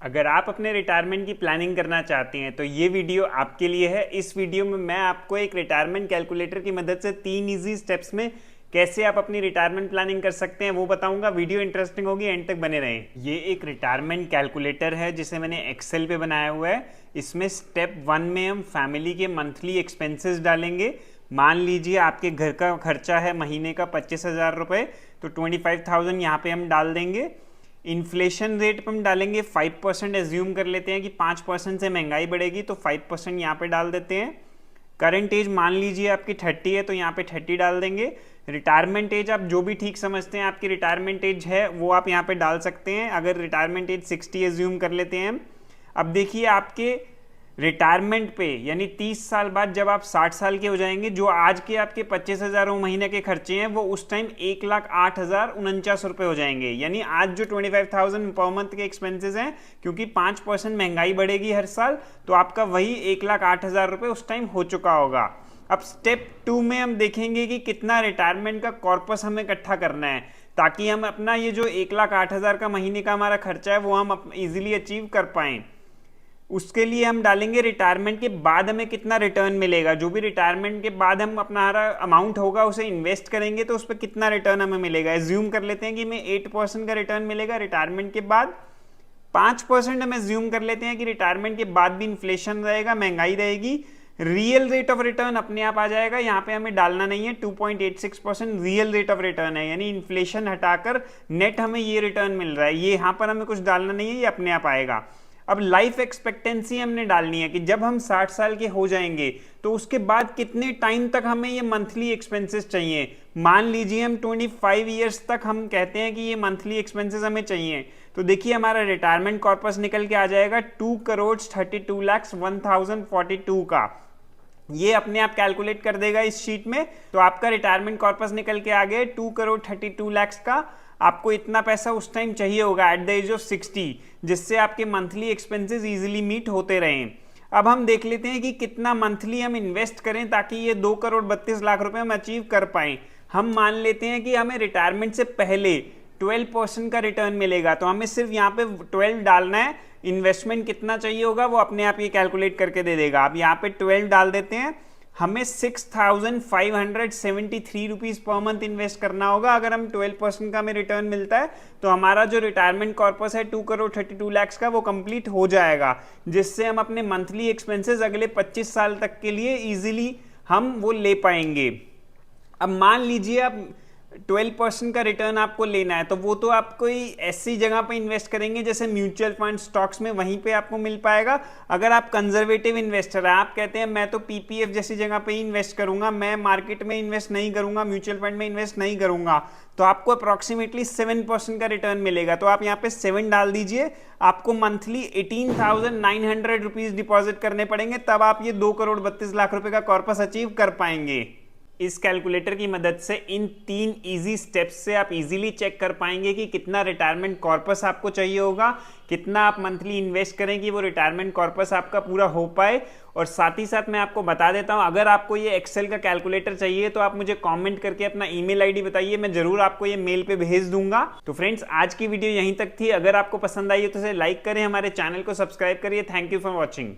अगर आप अपने रिटायरमेंट की प्लानिंग करना चाहते हैं तो ये वीडियो आपके लिए है। इस वीडियो में मैं आपको एक रिटायरमेंट कैलकुलेटर की मदद से 3 इजी स्टेप्स में कैसे आप अपनी रिटायरमेंट प्लानिंग कर सकते हैं वो बताऊंगा। वीडियो इंटरेस्टिंग होगी, एंड तक बने रहें। ये एक रिटायरमेंट कैलकुलेटर है जिसे मैंने एक्सेल पे बनाया हुआ है। इसमें स्टेप 1 में हम फैमिली के मंथली एक्सपेंसेस डालेंगे। मान लीजिए आपके घर का खर्चा है महीने का 25,000 रुपये, तो 25,000 यहाँ पे हम डाल देंगे। इन्फ्लेशन रेट पर हम डालेंगे 5%। एज्यूम कर लेते हैं कि 5% से महंगाई बढ़ेगी, तो 5% यहाँ पे डाल देते हैं। करंट एज मान लीजिए आपकी 30 है, तो यहाँ पे 30 डाल देंगे। रिटायरमेंट एज आप जो भी ठीक समझते हैं आपकी रिटायरमेंट एज है वो आप यहाँ पे डाल सकते हैं। अगर रिटायरमेंट एज 60 एज्यूम कर लेते हैं हम। अब देखिए आपके रिटायरमेंट पे यानी 30 साल बाद जब आप 60 साल के हो जाएंगे, जो आज के आपके 25,000 महीने के खर्चे हैं वो उस टाइम 1,08,049 रुपये हो जाएंगे। यानी आज जो 25,000 पर मंथ के एक्सपेंसेस हैं, क्योंकि 5% महंगाई बढ़ेगी हर साल, तो आपका वही 1,08,000 रुपये उस टाइम हो चुका होगा। अब स्टेप 2 में हम देखेंगे कि कितना रिटायरमेंट का कॉर्पस हमें इकट्ठा करना है, ताकि हम अपना ये जो 1,08,000 का महीने का हमारा खर्चा है वो हम इजीली अचीव कर पाएं। उसके लिए हम डालेंगे रिटायरमेंट के बाद हमें कितना रिटर्न मिलेगा। जो भी रिटायरमेंट के बाद हम अपना अमाउंट होगा उसे इन्वेस्ट करेंगे तो उस पर कितना रिटर्न हमें मिलेगा। एज्यूम कर लेते हैं कि हमें 8% का रिटर्न मिलेगा रिटायरमेंट के बाद। 5% हम एज्यूम कर लेते हैं कि रिटायरमेंट के बाद भी इन्फ्लेशन रहेगा, महंगाई रहेगी। रियल रेट ऑफ रिटर्न अपने आप आ जाएगा, यहाँ पे हमें डालना नहीं है। 2.86% रियल रेट ऑफ रिटर्न है, यानी इन्फ्लेशन हटाकर नेट हमें ये रिटर्न मिल रहा है। ये यहाँ पर हमें कुछ डालना नहीं है, ये अपने आप आएगा। अब लाइफ एक्सपेक्टेंसी हमने डालनी है कि जब हम 60 साल के हो जाएंगे तो उसके बाद कितने टाइम तक हमें ये मंथली एक्सपेंसेस चाहिए। मान लीजिए हम 25 ईयर्स तक हम कहते हैं कि ये मंथली एक्सपेंसेस हमें चाहिए, तो देखिए हमारा रिटायरमेंट कॉर्पस निकल के आ जाएगा 2,32,01,042 का। ये अपने आप कैलकुलेट कर देगा इस शीट में। तो आपका रिटायरमेंट कॉर्पस निकल के आ गया 2,32,00,000 का। आपको इतना पैसा उस टाइम चाहिए होगा एट द एज ऑफ 60, जिससे आपके मंथली एक्सपेंसेस इजीली मीट होते रहें। अब हम देख लेते हैं कि कितना मंथली हम इन्वेस्ट करें ताकि ये 2,32,00,000 रुपए हम अचीव कर पाएं। हम मान लेते हैं कि हमें रिटायरमेंट से पहले 12% का रिटर्न मिलेगा, तो हमें सिर्फ यहाँ पे 12 डालना है। इन्वेस्टमेंट कितना चाहिए होगा वो अपने आप ये कैलकुलेट करके दे देगा। अब यहाँ पे 12 डाल देते हैं। हमें 6,573 रुपीज़ पर मंथ इन्वेस्ट करना होगा। अगर हम 12% का हमें रिटर्न मिलता है तो हमारा जो रिटायरमेंट कॉर्पस है 2,32,00,000 का वो कंप्लीट हो जाएगा, जिससे हम अपने मंथली एक्सपेंसेस अगले 25 साल तक के लिए इजीली हम वो ले पाएंगे। अब मान लीजिए आप 12% का रिटर्न आपको लेना है, तो वो तो आप कोई ऐसी जगह पे इन्वेस्ट करेंगे जैसे म्यूचुअल फंड, स्टॉक्स में, वहीं पे आपको मिल पाएगा। अगर आप कंजर्वेटिव इन्वेस्टर हैं, आप कहते हैं मैं तो पीपीएफ जैसी जगह पे ही इन्वेस्ट करूंगा, मैं मार्केट में इन्वेस्ट नहीं करूंगा, म्यूचुअल फंड में इन्वेस्ट नहीं करूंगा, तो आपको अप्रॉक्सीमेटली 7% का रिटर्न मिलेगा। तो आप यहाँ पे 7 डाल दीजिए। आपको मंथली 18,900 रुपीज डिपॉजिट करने पड़ेंगे, तब आप ये 2,32,00,000 रुपए का कॉर्पस अचीव कर पाएंगे। इस कैलकुलेटर की मदद से इन 3 इजी स्टेप्स से आप इजीली चेक कर पाएंगे कि कितना रिटायरमेंट कॉर्पस आपको चाहिए होगा, कितना आप मंथली इन्वेस्ट करें कि वो रिटायरमेंट कॉर्पस आपका पूरा हो पाए। और साथ ही साथ मैं आपको बता देता हूं, अगर आपको ये एक्सेल का कैलकुलेटर चाहिए तो आप मुझे कमेंट करके अपना ईमेल आईडी बताइए, मैं जरूर आपको ये मेल पे भेज दूंगा। तो फ्रेंड्स, आज की वीडियो यहीं तक थी। अगर आपको पसंद आई है तो इसे लाइक करें, हमारे चैनल को सब्सक्राइब करिए। Thank you for watching.